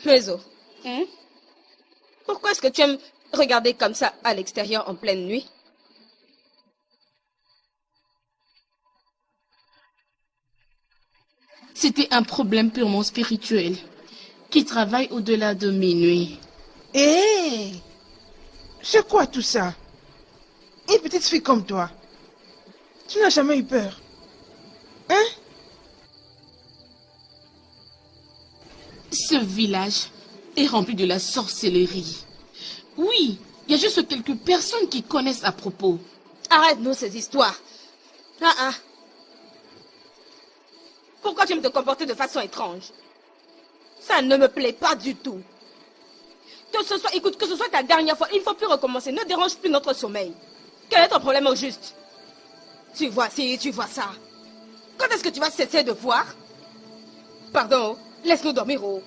Mais oh, pourquoi est-ce que tu aimes regarder comme ça à l'extérieur en pleine nuit? C'était un problème purement spirituel qui travaille au-delà de minuit. Hé! C'est quoi tout ça? Une petite fille comme toi, tu n'as jamais eu peur? Hein? Ce village est rempli de la sorcellerie. Oui, il y a juste quelques personnes qui connaissent à propos. Arrête-nous ces histoires. Pourquoi tu aimes te comporter de façon étrange? Ça ne me plaît pas du tout. Écoute, que ce soit ta dernière fois, il ne faut plus recommencer. Ne dérange plus notre sommeil. Quel est ton problème au juste? Tu vois ça. Quand est-ce que tu vas cesser de voir? Pardon, laisse-nous dormir, oh.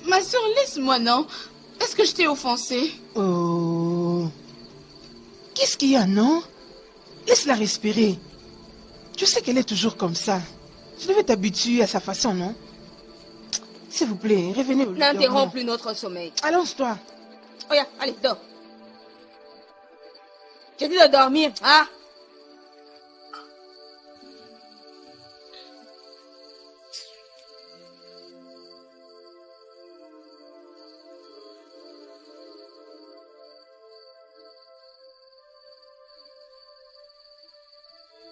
Ma soeur, laisse-moi, non? Est-ce que je t'ai offensé? Oh. Qu'est-ce qu'il y a, non? Laisse-la respirer. Tu sais qu'elle est toujours comme ça. Tu devais t'habituer à sa façon, non? S'il vous plaît, revenez au lit. N'interromps plus notre sommeil. Allonge-toi. Oh, yeah, allez, dors. J'ai dit de dormir, hein?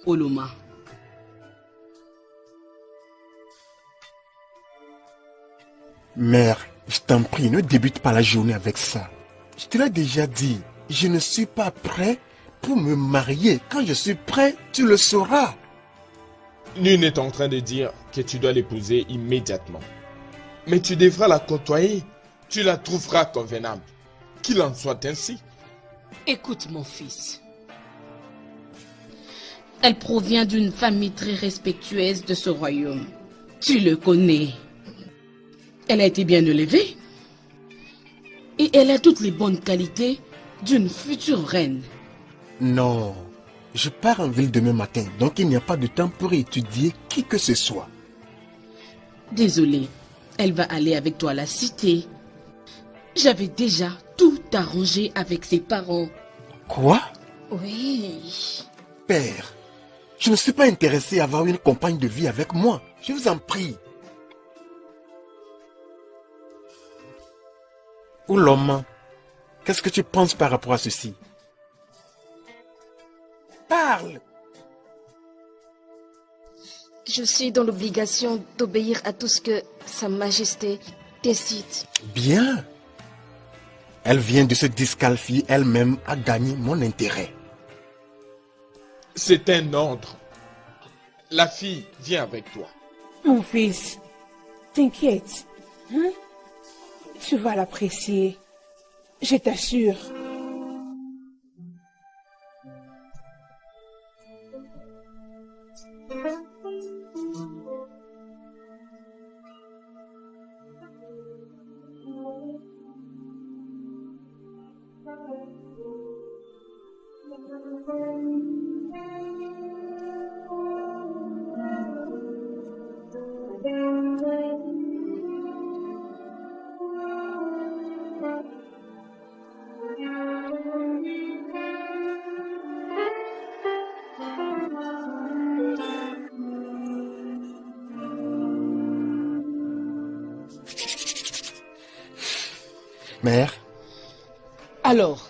Oloma. Mère, je t'en prie, ne débute pas la journée avec ça. Je te l'ai déjà dit, je ne suis pas prêt pour me marier. Quand je suis prêt, tu le sauras. Nul n'est en train de dire que tu dois l'épouser immédiatement. Mais tu devras la côtoyer. Tu la trouveras convenable. Qu'il en soit ainsi. Écoute, mon fils. Elle provient d'une famille très respectueuse de ce royaume. Tu le connais. Elle a été bien élevée. Et elle a toutes les bonnes qualités d'une future reine. Non, je pars en ville demain matin, donc il n'y a pas de temps pour étudier qui que ce soit. Désolée, elle va aller avec toi à la cité. J'avais déjà tout arrangé avec ses parents. Quoi? Oui. Père, je ne suis pas intéressé à avoir une compagne de vie avec moi. Je vous en prie. Ouloma, qu'est-ce que tu penses par rapport à ceci? Parle! Je suis dans l'obligation d'obéir à tout ce que Sa Majesté décide. Bien. Elle vient de se disqualifier elle-même à gagner mon intérêt. C'est un ordre. La fille vient avec toi. Mon fils, t'inquiète. Hein? Tu vas l'apprécier. Je t'assure. Mère, Alors,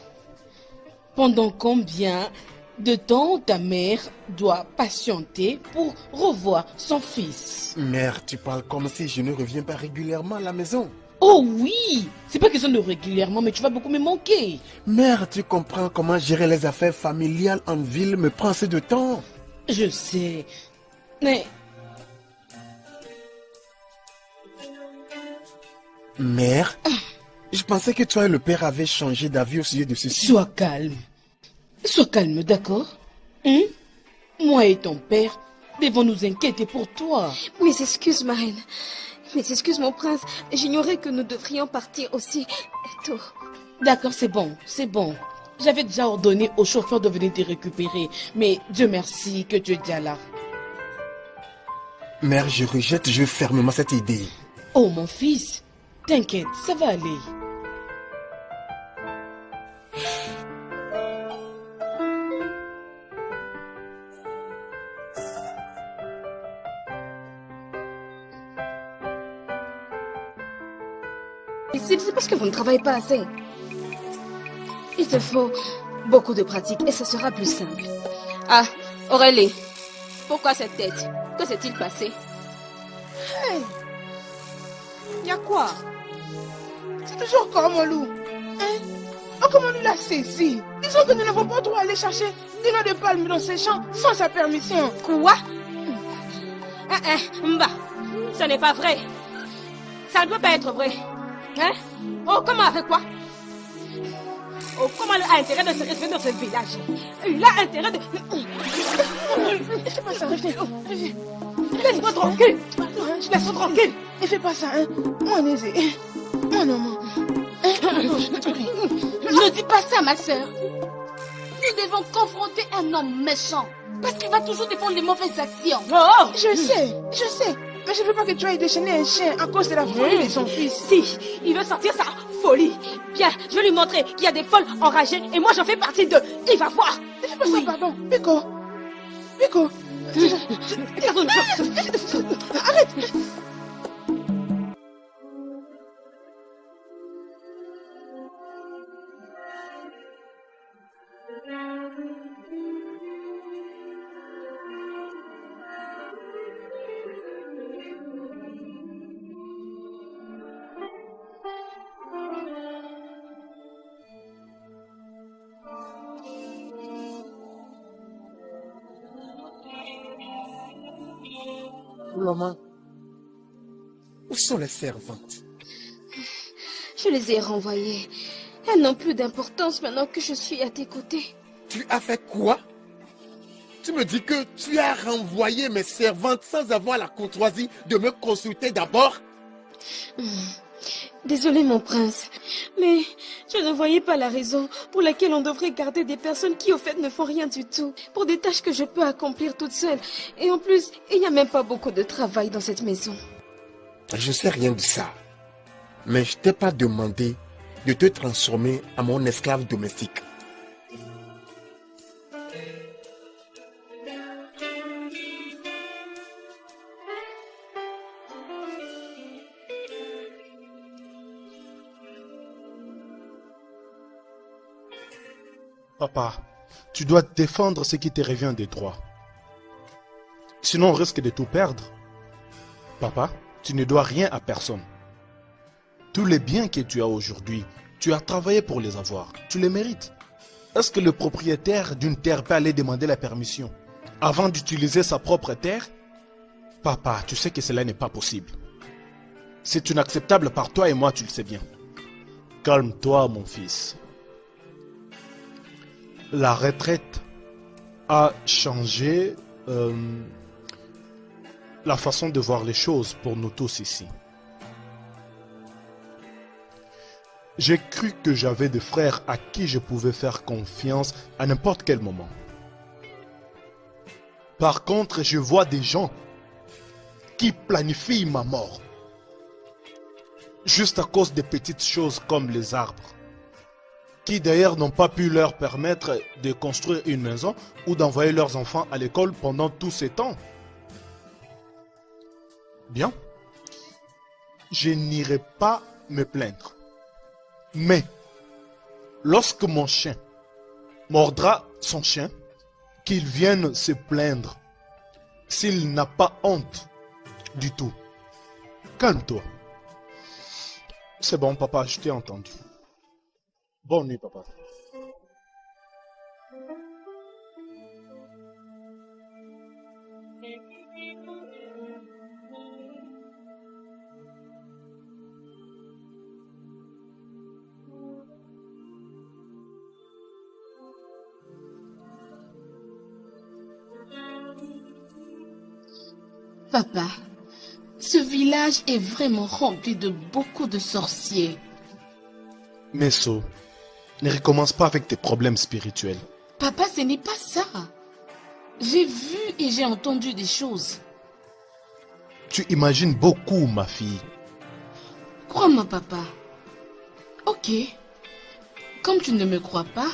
pendant combien de temps ta mère doit patienter pour revoir son fils? mère, tu parles comme si je ne reviens pas régulièrement à la maison. Oh oui, c'est pas question de régulièrement, mais tu vas beaucoup me manquer. Mère, tu comprends comment gérer les affaires familiales en ville me prend assez de temps. Je sais, mais Mère, je pensais que toi et le père avaient changé d'avis au sujet de ceci. sois calme, d'accord? Hein? Moi et ton père devons nous inquiéter pour toi. Mes excuses, ma reine. Mes excuses, mon prince. J'ignorais que nous devrions partir aussi tôt. D'accord, c'est bon. J'avais déjà ordonné au chauffeur de venir te récupérer, mais Dieu merci que tu es déjà là. Mère, je rejette fermement cette idée. Oh mon fils, T'inquiète, ça va aller. C'est parce que vous ne travaillez pas assez. Il te faut beaucoup de pratique et ce sera plus simple. Ah, Aurélie, pourquoi cette tête? Que s'est-il passé? Hey, Y a quoi? c'est toujours Koromolu. Hein? Oh, comment nous l'a saisi? Disons que nous n'avons pas droit à aller chercher des noix de palme dans ces champs sans sa permission. Quoi? Mba, ce n'est pas vrai. Ça ne peut pas être vrai. Hein? Oh, comment avec quoi? Oh, comment il a intérêt de se réveiller dans ce village? Il a intérêt de... Fais pas ça, reviens. Laisse-moi tranquille. Laisse-moi tranquille. Ne fais pas ça, hein. Moi, Nézé. Moi, non, moi. Ne dis pas ça, ma sœur. Nous devons confronter un homme méchant. Parce qu'il va toujours défendre les mauvaises actions. Oh! Je sais. Mais je ne veux pas que tu ailles déchaîner un chien à cause de la folie de son fils. Si, il veut sortir sa folie. Bien, je vais lui montrer qu'il y a des folles enragées et moi j'en fais partie d'eux. Il va voir. Ne fais pas ça, pardon. Biko. Arrête. Maman, où sont les servantes? Je les ai renvoyées. Elles n'ont plus d'importance maintenant que je suis à tes côtés. Tu as fait quoi? Tu me dis que tu as renvoyé mes servantes sans avoir la courtoisie de me consulter d'abord? Désolé mon prince, mais je ne voyais pas la raison pour laquelle on devrait garder des personnes qui au fait ne font rien du tout pour des tâches que je peux accomplir toute seule. Et en plus, il n'y a même pas beaucoup de travail dans cette maison. Je sais rien de ça. Mais je t'ai pas demandé de te transformer en mon esclave domestique. Papa, tu dois défendre ce qui te revient des droits. Sinon, on risque de tout perdre. Papa, tu ne dois rien à personne. Tous les biens que tu as aujourd'hui, tu as travaillé pour les avoir. Tu les mérites. Est-ce que le propriétaire d'une terre peut aller demander la permission avant d'utiliser sa propre terre? Papa, tu sais que cela n'est pas possible. C'est inacceptable par toi et moi, tu le sais bien. Calme-toi, mon fils. La retraite a changé la façon de voir les choses pour nous tous ici. J'ai cru que j'avais des frères à qui je pouvais faire confiance à n'importe quel moment. Par contre, je vois des gens qui planifient ma mort. Juste à cause des petites choses comme les arbres. Qui d'ailleurs n'ont pas pu leur permettre de construire une maison ou d'envoyer leurs enfants à l'école pendant tous ces temps. Bien, je n'irai pas me plaindre. Mais, lorsque mon chien mordra son chien, qu'il vienne se plaindre s'il n'a pas honte du tout. Calme-toi. C'est bon, papa, je t'ai entendu. Bonne nuit, papa. Papa, ce village est vraiment rempli de beaucoup de sorciers. Meso, ne recommence pas avec tes problèmes spirituels. Papa, ce n'est pas ça. J'ai vu et j'ai entendu des choses. Tu imagines beaucoup, ma fille. Crois-moi, papa. Ok. Comme tu ne me crois pas,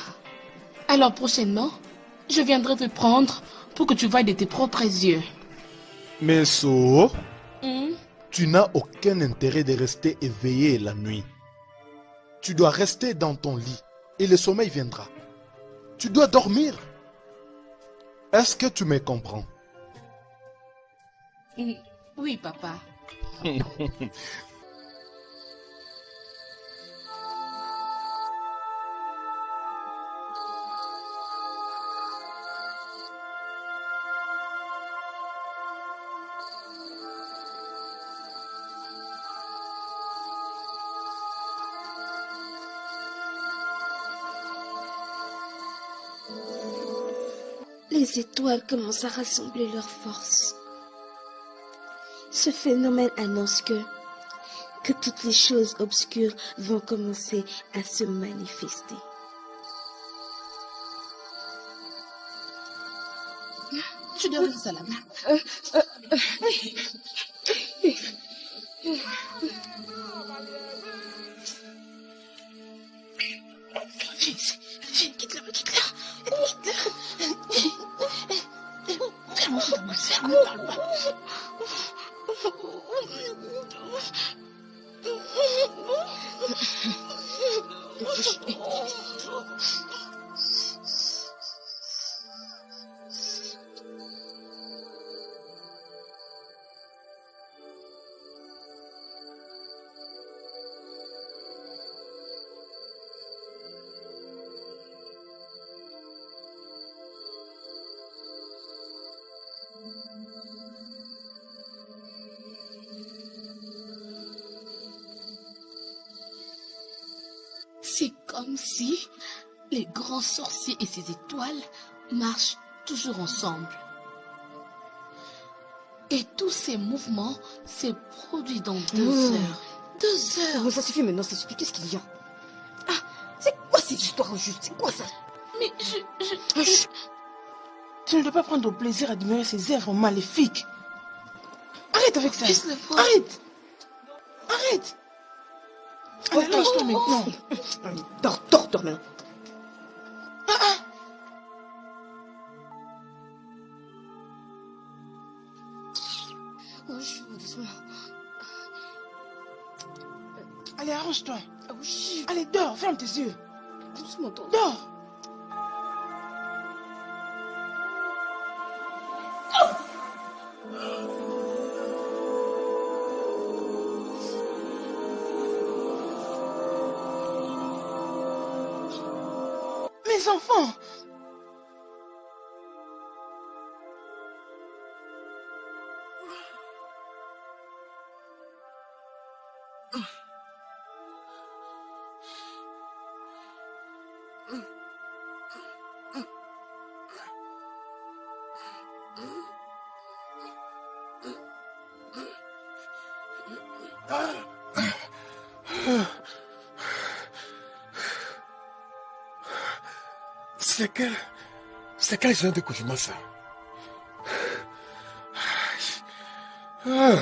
alors prochainement, je viendrai te prendre pour que tu voies de tes propres yeux. Mais So, Hmm? tu n'as aucun intérêt de rester éveillé la nuit. Tu dois rester dans ton lit et le sommeil viendra. Tu dois dormir. Est-ce que tu me comprends? Oui, papa. Les étoiles commencent à rassembler leurs forces. Ce phénomène annonce que toutes les choses obscures vont commencer à se manifester. Tu dois faire ça là-bas. Viens, quitte-le, quitte-le. Ferme-moi sous ta main, ferme, ne parle pas. C'est comme si les grands sorciers et ces étoiles marchent toujours ensemble. Et tous ces mouvements se produisent dans 2 heures. 2 heures. Mais ça suffit maintenant, ça suffit. Qu'est-ce qu'il y a? Ah, c'est quoi cette histoire au juste? C'est quoi ça? Mais Chut. Tu ne dois pas prendre plaisir à admirer ces œuvres maléfiques. Arrête avec ça. Laisse-le voir. Arrête. Arrête. Allez, lâche-toi maintenant. Dors maintenant. Oh, chut, doucement. Allez, arrange-toi. Oh, chut, Allez, dors, ferme tes yeux. doucement, toi. Dors. Mes enfants. C'est quel genre de cauchemar ça? Ah.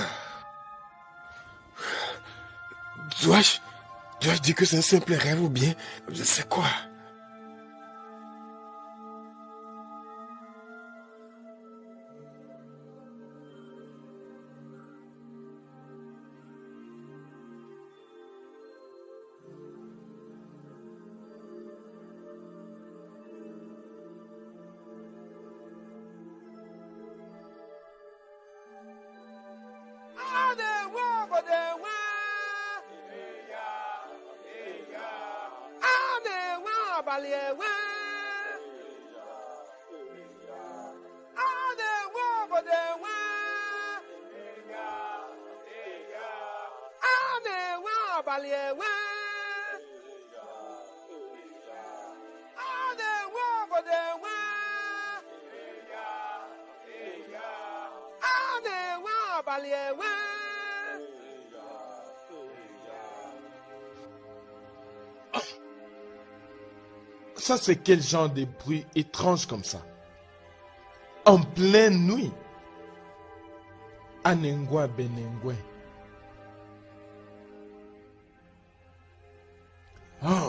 Dois-je dire que c'est un simple rêve ou bien c'est quoi? Ça, c'est quel genre de bruit étrange comme ça? En pleine nuit. Anengwa Benengwe.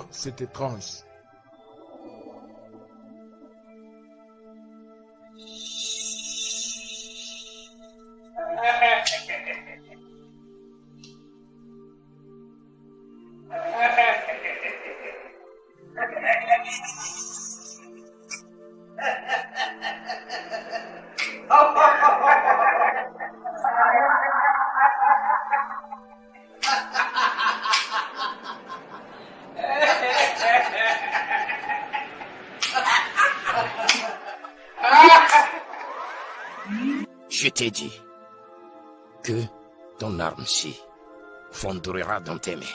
c'est étrange. Je t'ai dit que ton arme-ci fondra dans tes mains.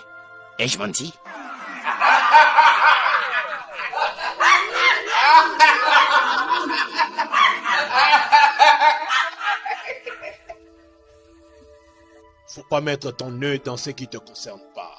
Ai-je menti? Faut pas mettre ton nœud dans ce qui te concerne pas.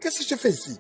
Qu'est-ce que je fais ici?